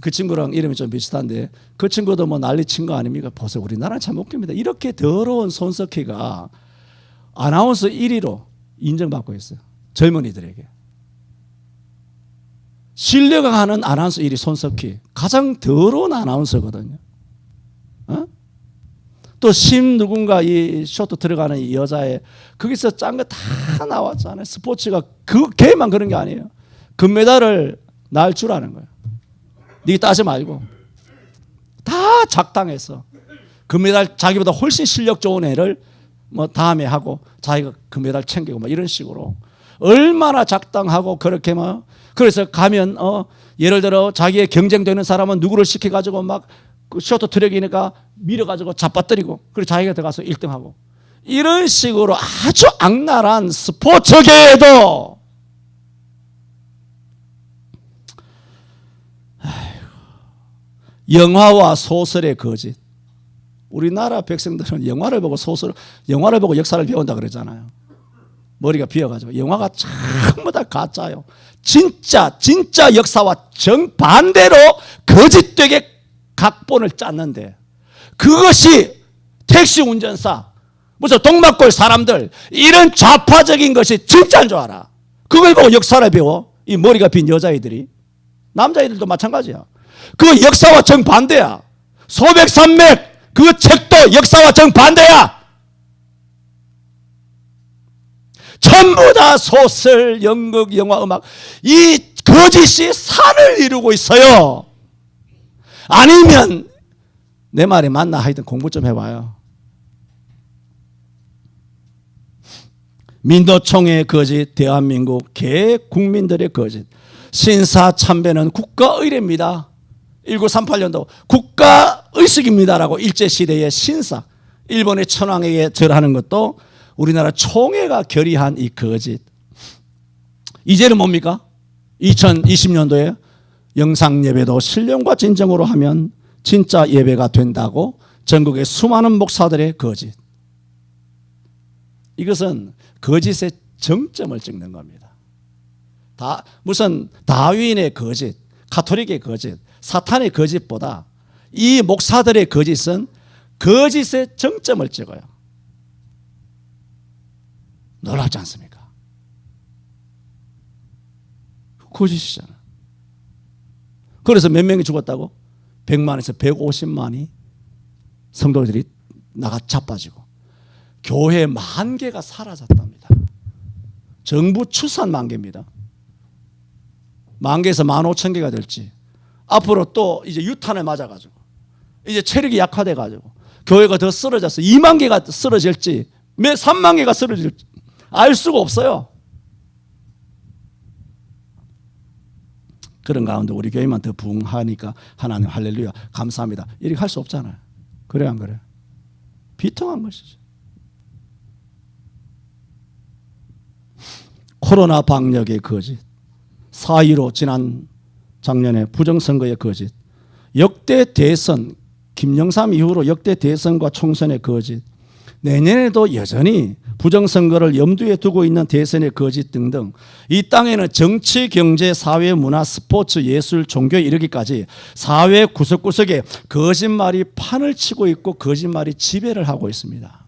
그 친구랑 이름이 좀 비슷한데 그 친구도 뭐 난리 친 거 아닙니까? 보세요. 우리나라는 참 웃깁니다. 이렇게 더러운 손석희가 아나운서 1위로 인정받고 있어요. 젊은이들에게. 신뢰가 가는 아나운서 1위 손석희. 가장 더러운 아나운서거든요. 또 심 누군가 이 쇼트 들어가는 이 여자애 거기서 짠 거 다 나왔잖아요. 스포츠가 걔만 그런 게 아니에요. 금메달을 날 줄 아는 거예요. 네 따지 말고 다 작당해서 금메달 자기보다 훨씬 실력 좋은 애를 뭐 다음에 하고 자기가 금메달 챙기고 뭐 이런 식으로 얼마나 작당하고 그렇게 막 그래서 가면 예를 들어 자기의 경쟁되는 사람은 누구를 시켜가지고 막 그 쇼트트랙이니까 밀어가지고 잡아뜨리고 그리고 자기가 들어가서 1등하고 이런 식으로 아주 악랄한 스포츠계에도 영화와 소설의 거짓. 우리나라 백성들은 영화를 보고 영화를 보고 역사를 배운다 그러잖아요. 머리가 비어가지고 영화가 전부 다 가짜요. 진짜 역사와 정반대로 거짓되게 각본을 짰는데 그것이 택시 운전사, 무슨 동막골 사람들 이런 좌파적인 것이 진짜인 줄 알아. 그걸 보고 역사를 배워. 이 머리가 빈 여자애들이. 남자애들도 마찬가지야. 그 역사와 정반대야. 소백산맥 그 책도 역사와 정반대야. 전부 다 소설, 연극, 영화, 음악 이 거짓이 산을 이루고 있어요. 아니면 내 말이 맞나 하여튼 공부 좀 해봐요. 민노총의 거짓, 대한민국 개국민들의 거짓. 신사참배는 국가의례입니다. 1938년도 국가의식입니다라고 일제시대의 신사 일본의 천황에게 절하는 것도 우리나라 총회가 결의한 이 거짓. 이제는 뭡니까? 2020년도에 영상예배도 신령과 진정으로 하면 진짜 예배가 된다고 전국의 수많은 목사들의 거짓. 이것은 거짓의 정점을 찍는 겁니다. 무슨 다윈의 거짓, 가톨릭의 거짓, 사탄의 거짓보다 이 목사들의 거짓은 거짓의 정점을 찍어요. 놀랍지 않습니까? 거짓이잖아. 그래서 몇 명이 죽었다고? 100만에서 150만이 성도들이 나가 자빠지고 교회 10,000개가 사라졌답니다. 정부 추산 10,000개입니다. 10,000개에서 15,000개가 될지 앞으로 또 이제 유탄을 맞아가지고 이제 체력이 약화돼가지고 교회가 더 쓰러져서 20,000개가 쓰러질지 30,000개가 쓰러질지 알 수가 없어요. 그런 가운데 우리 교회만 더 부흥하니까 하나님 할렐루야 감사합니다. 이렇게 할 수 없잖아요. 그래 안 그래? 비통한 것이죠. 코로나 방역의 거짓, 4.15 지난 작년에 부정선거의 거짓, 역대 대선, 김영삼 이후로 역대 대선과 총선의 거짓, 내년에도 여전히 부정선거를 염두에 두고 있는 대선의 거짓 등등 이 땅에는 정치, 경제, 사회, 문화, 스포츠, 예술, 종교에 이르기까지 사회 구석구석에 거짓말이 판을 치고 있고 거짓말이 지배를 하고 있습니다.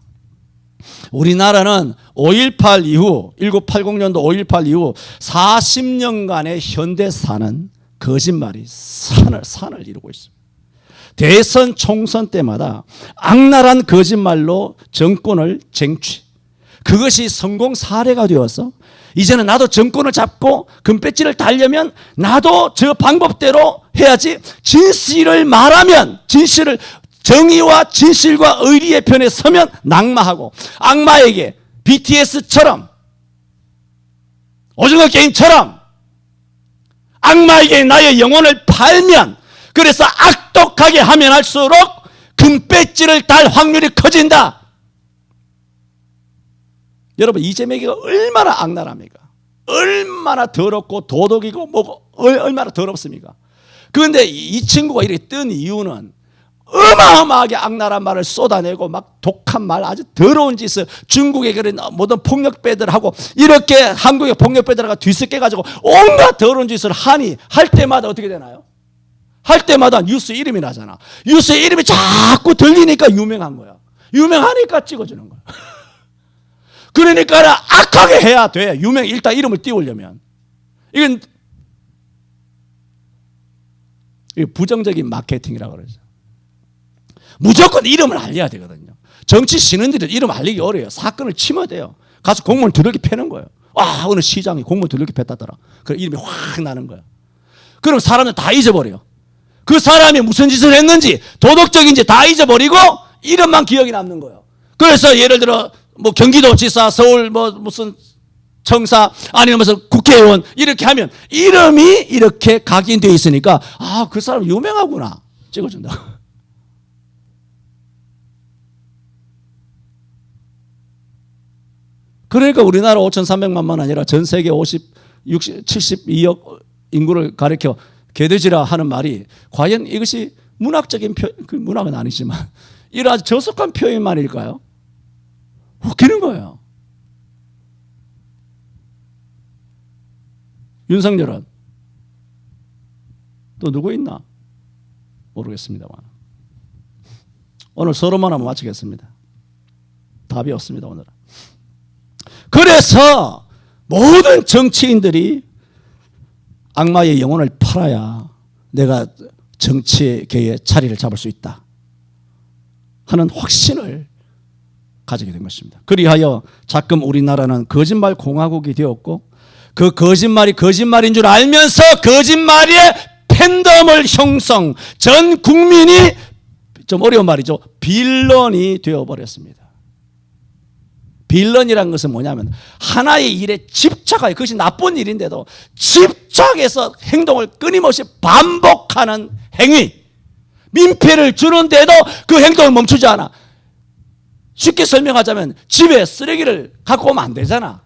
우리나라는 5.18 이후 1980년도 5.18 이후 40년간의 현대사는 거짓말이 산을 이루고 있습니다. 대선 총선 때마다 악랄한 거짓말로 정권을 쟁취. 그것이 성공 사례가 되어서 이제는 나도 정권을 잡고 금배지를 달려면 나도 저 방법대로 해야지. 진실을 말하면 진실을 정의와 진실과 의리의 편에 서면 낙마하고 악마에게 BTS처럼 오징어 게임처럼 악마에게 나의 영혼을 팔면 그래서 악독하게 하면 할수록 금배지를 달 확률이 커진다. 여러분 이재명이가 얼마나 악랄합니까? 얼마나 더럽고 도덕이고 뭐고 얼마나 더럽습니까? 그런데 이 친구가 이렇게 뜬 이유는 어마어마하게 악랄한 말을 쏟아내고 막 독한 말 아주 더러운 짓을 중국의 그런 모든 폭력배들하고 이렇게 한국의 폭력배들하고 뒤섞여가지고 온갖 더러운 짓을 하니 할 때마다 어떻게 되나요? 할 때마다 뉴스 이름이 나잖아. 뉴스 이름이 자꾸 들리니까 유명한 거야. 유명하니까 찍어주는 거야. 그러니까 악하게 해야 돼. 일단 이름을 띄우려면. 이건 부정적인 마케팅이라고 그러죠. 무조건 이름을 알려야 되거든요. 정치 신은들은 이름 알리기 어려워요. 사건을 치면 돼요. 가서 공무원 두들겨 패는 거예요. 아, 어느 시장이 공무원 두들겨 팼다더라. 그 이름이 확 나는 거예요. 그럼 사람은 다 잊어버려요. 그 사람이 무슨 짓을 했는지 도덕적인지 다 잊어버리고 이름만 기억이 남는 거예요. 그래서 예를 들어 뭐 경기도지사, 서울 뭐 무슨 청사 아니면 무슨 국회의원 이렇게 하면 이름이 이렇게 각인되어 있으니까 아, 그 사람 유명하구나 찍어준다. 그러니까 우리나라 5,300만만 아니라 전 세계 72억 인구를 가리켜 개돼지라 하는 말이 과연 이것이 문학적인 문학은 아니지만 이러한 저속한 표현만일까요? 웃기는 거예요. 윤석열은 또 누구 있나? 모르겠습니다만 오늘 서로만 하면 마치겠습니다. 답이 없습니다. 오늘은. 그래서 모든 정치인들이 악마의 영혼을 팔아야 내가 정치계의 자리를 잡을 수 있다 하는 확신을 가지게 된 것입니다. 그리하여 자금 우리나라는 거짓말 공화국이 되었고 그 거짓말이 거짓말인 줄 알면서 거짓말의 팬덤을 형성, 전 국민이 좀 어려운 말이죠. 빌런이 되어버렸습니다. 빌런이라는 것은 뭐냐면 하나의 일에 집착하여 그것이 나쁜 일인데도 집착해서 행동을 끊임없이 반복하는 행위. 민폐를 주는데도 그 행동을 멈추지 않아. 쉽게 설명하자면 집에 쓰레기를 갖고 오면 안 되잖아.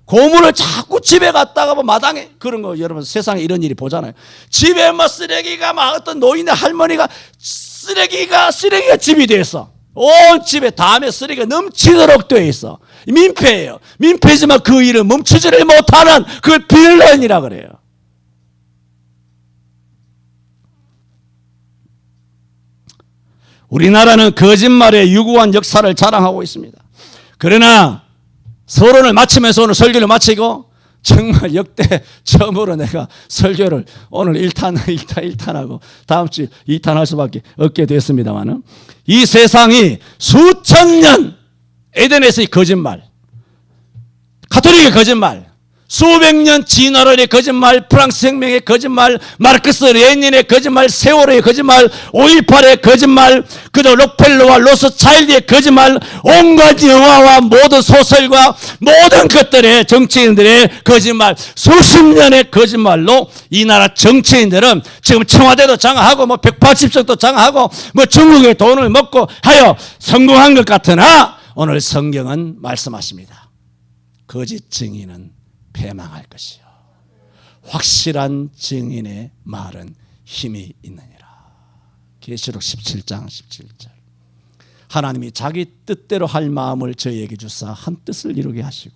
고물을 자꾸 집에 갖다가 뭐 마당에 그런 거 여러분 세상에 이런 일이 보잖아요. 집에 뭐 쓰레기가 막 어떤 노인의 할머니가 쓰레기가 집이 됐어. 온 집에 다음에 쓰레기가 넘치도록 되어 있어. 민폐예요. 민폐지만 그 일을 멈추지를 못하는 그걸 빌런이라 그래요. 우리나라는 거짓말의 유구한 역사를 자랑하고 있습니다. 그러나 서론을 마치면서 오늘 설교를 마치고 정말 역대 처음으로 내가 설교를 오늘 1탄하고 다음 주 2탄 할 수밖에 없게 됐습니다만 이 세상이 수천 년 에덴에서의 거짓말, 가톨릭의 거짓말, 수백 년 진화론의 거짓말, 프랑스 혁명의 거짓말, 마르크스 레닌의 거짓말, 세월호의 거짓말, 5.18의 거짓말, 그저 록펠러와 로스차일드의 거짓말, 온갖 영화와 모든 소설과 모든 것들의 정치인들의 거짓말, 수십 년의 거짓말로 이 나라 정치인들은 지금 청와대도 장악하고 뭐 180석도 장악하고 뭐 중국의 돈을 먹고 하여 성공한 것 같으나 오늘 성경은 말씀하십니다. 거짓 증인은 패망할 것이요 확실한 증인의 말은 힘이 있느니라. 계시록 17장 17절. 하나님이 자기 뜻대로 할 마음을 저희에게 주사 한 뜻을 이루게 하시고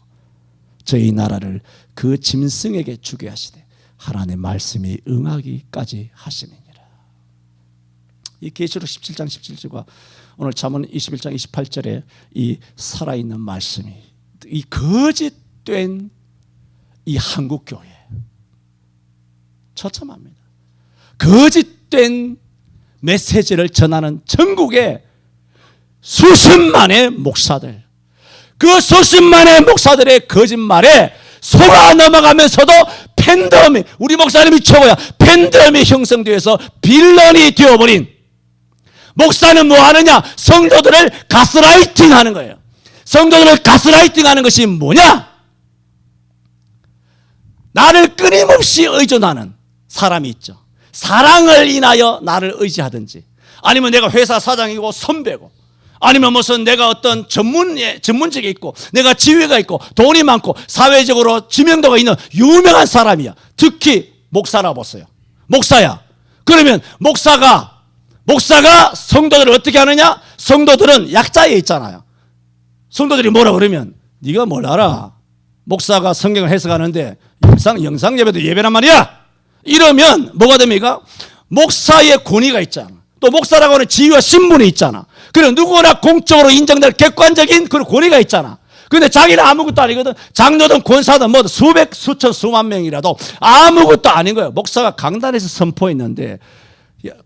저희 나라를 그 짐승에게 주게 하시되 하나님의 말씀이 응하기까지 하시느니라. 이 계시록 17장 17절과 오늘 잠언 21장 28절에 이 살아있는 말씀이 이 거짓된 이 한국교회 처참합니다. 거짓된 메시지를 전하는 전국의 수십만의 목사들, 그 수십만의 목사들의 거짓말에 속아 넘어가면서도 팬덤이, 우리 목사님이 최고야, 팬덤이 형성되어서 빌런이 되어버린, 목사는 뭐 하느냐? 성도들을 가스라이팅 하는 거예요. 성도들을 가스라이팅 하는 것이 뭐냐? 나를 끊임없이 의존하는 사람이 있죠. 사랑을 인하여 나를 의지하든지, 아니면 내가 회사 사장이고 선배고, 아니면 무슨 내가 어떤 전문직에 있고, 내가 지위가 있고, 돈이 많고, 사회적으로 지명도가 있는 유명한 사람이야. 특히 목사라 보세요. 목사야. 그러면 목사가 성도들을 어떻게 하느냐? 성도들은 약자에 있잖아요. 성도들이 뭐라 그러면 네가 뭘 알아? 목사가 성경을 해석하는데 영상 예배도 예배란 말이야. 이러면 뭐가 됩니까? 목사의 권위가 있잖아. 또 목사라고 하는 지위와 신분이 있잖아. 그리고 누구나 공적으로 인정될 객관적인 그런 권위가 있잖아. 근데 자기는 아무것도 아니거든. 장로든 권사든 뭐 수백, 수천, 수만 명이라도 아무것도 아닌 거예요. 목사가 강단에서 선포했는데,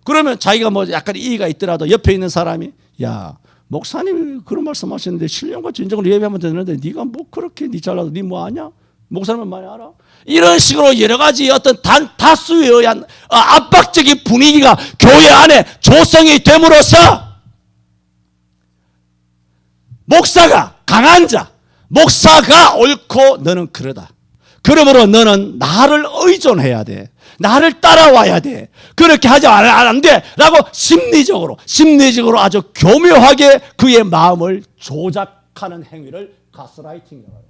그러면 자기가 뭐 약간 이의가 있더라도 옆에 있는 사람이, 야, 목사님이 그런 말씀하셨는데 신령과 진정으로 예배하면 되는데 네가 뭐 그렇게 네 잘나도 네 뭐 아냐? 목사님은 많이 알아? 이런 식으로 여러 가지 어떤 다수에 의한 압박적인 분위기가 교회 안에 조성이 됨으로써 목사가 강한 자, 목사가 옳고 너는 그러다. 그러므로 너는 나를 의존해야 돼. 나를 따라와야 돼. 그렇게 하지 안 돼. 라고 심리적으로 아주 교묘하게 그의 마음을 조작하는 행위를 가스라이팅이라고 해요.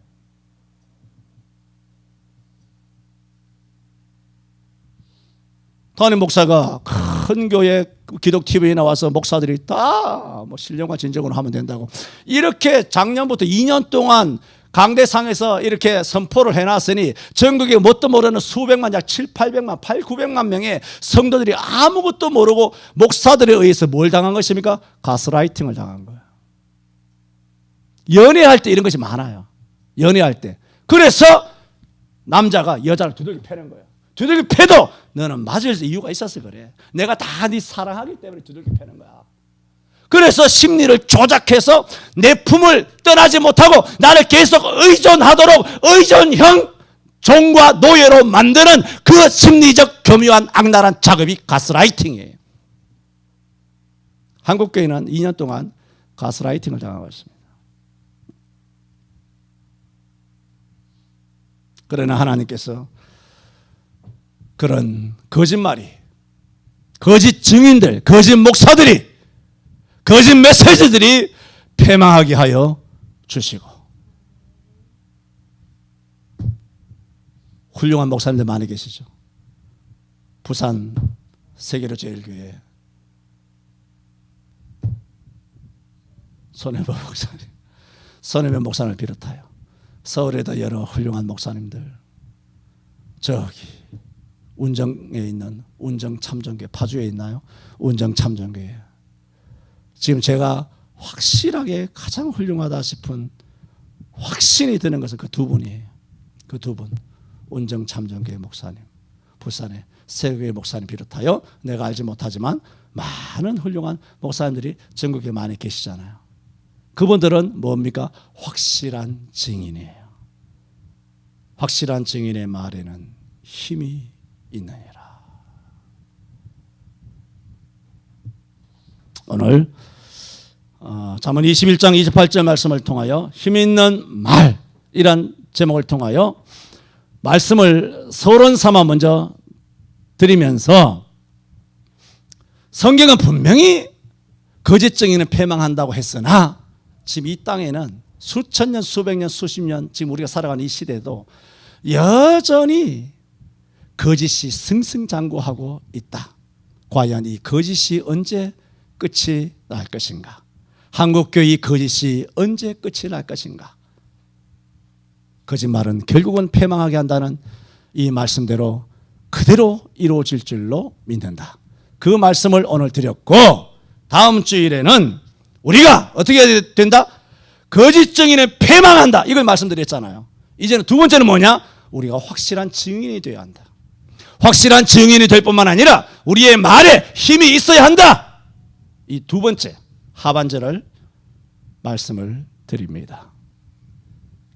담임 목사가 큰 교회 기독 TV에 나와서 목사들이 다 뭐 신령과 진정으로 하면 된다고 이렇게 작년부터 2년 동안 강대상에서 이렇게 선포를 해놨으니 전국에 뭣도 모르는 수백만, 약 7, 800만, 8, 900만 명의 성도들이 아무것도 모르고 목사들에 의해서 뭘 당한 것입니까? 가스라이팅을 당한 거예요. 연애할 때 이런 것이 많아요. 연애할 때. 그래서 남자가 여자를 두들겨 패는 거예요. 두들겨 패도 너는 맞을 이유가 있었어 그래. 내가 다 네 사랑하기 때문에 두들겨 패는 거야. 그래서 심리를 조작해서 내 품을 떠나지 못하고 나를 계속 의존하도록 의존형 종과 노예로 만드는 그 심리적 교묘한 악랄한 작업이 가스라이팅이에요. 한국교회는 2년 동안 가스라이팅을 당하고 있습니다. 그러나 하나님께서 그런 거짓말이, 거짓 증인들, 거짓 목사들이, 거짓 메시지들이 패망하게 하여 주시고, 훌륭한 목사님들 많이 계시죠. 부산 세계로 제일교회 손해보 목사님, 손해보 목사님을 비롯하여 서울에도 여러 훌륭한 목사님들, 저기 운정에 있는 운정참전교회, 파주에 있나요? 운정참전교회. 지금 제가 확실하게 가장 훌륭하다 싶은 확신이 드는 것은 그 두 분이에요. 그 두 분. 운정참전교회 목사님, 부산의 세교회 목사님 비롯하여 내가 알지 못하지만 많은 훌륭한 목사님들이 전국에 많이 계시잖아요. 그분들은 뭡니까? 확실한 증인이에요. 확실한 증인의 말에는 힘이 있느니라. 오늘 잠언 21장 28절 말씀을 통하여 힘 있는 말이란 제목을 통하여 말씀을 서론 삼아 먼저 드리면서, 성경은 분명히 거짓 증인을 패망한다고 했으나 지금 이 땅에는 수천 년, 수백 년, 수십 년 지금 우리가 살아가는 이 시대에도 여전히 거짓이 승승장구하고 있다. 과연 이 거짓이 언제 끝이 날 것인가? 한국교회 거짓이 언제 끝이 날 것인가? 거짓말은 결국은 패망하게 한다는 이 말씀대로 그대로 이루어질 줄로 믿는다. 그 말씀을 오늘 드렸고, 다음 주일에는 우리가 어떻게 해야 된다? 거짓 증인에 패망한다. 이걸 말씀드렸잖아요. 이제는 두 번째는 뭐냐? 우리가 확실한 증인이 되어야 한다. 확실한 증인이 될 뿐만 아니라 우리의 말에 힘이 있어야 한다. 이 두 번째 하반절을 말씀을 드립니다.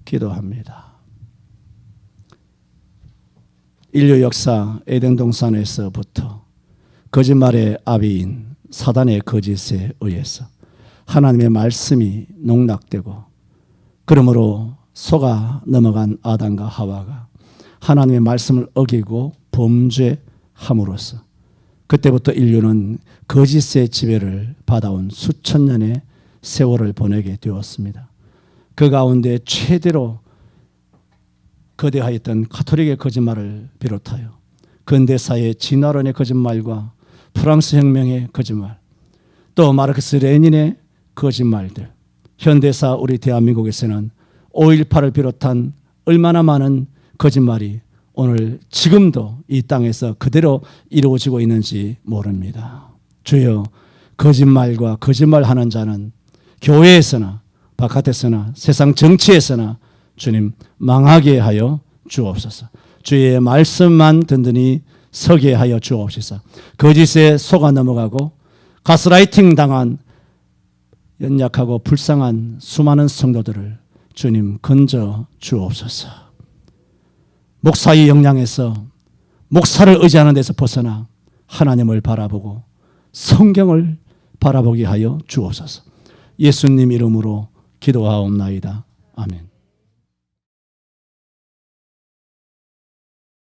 기도합니다. 인류 역사 에덴 동산에서부터 거짓말의 아비인 사단의 거짓에 의해서 하나님의 말씀이 농락되고, 그러므로 속아 넘어간 아담과 하와가 하나님의 말씀을 어기고 범죄함으로써 그때부터 인류는 거짓의 지배를 받아온 수천 년의 세월을 보내게 되었습니다. 그 가운데 최대로 거대하였던 가톨릭의 거짓말을 비롯하여 근대사의 진화론의 거짓말과 프랑스 혁명의 거짓말, 또 마르크스 레닌의 거짓말들, 현대사 우리 대한민국에서는 5.18을 비롯한 얼마나 많은 거짓말이 오늘 지금도 이 땅에서 그대로 이루어지고 있는지 모릅니다. 주여, 거짓말과 거짓말하는 자는 교회에서나 바깥에서나 세상 정치에서나 주님 망하게 하여 주옵소서. 주의 말씀만 든든히 서게 하여 주옵소서. 거짓에 속아 넘어가고 가스라이팅 당한 연약하고 불쌍한 수많은 성도들을 주님 건져 주옵소서. 목사의 역량에서, 목사를 의지하는 데서 벗어나 하나님을 바라보고 성경을 바라보게 하여 주옵소서. 예수님 이름으로 기도하옵나이다. 아멘.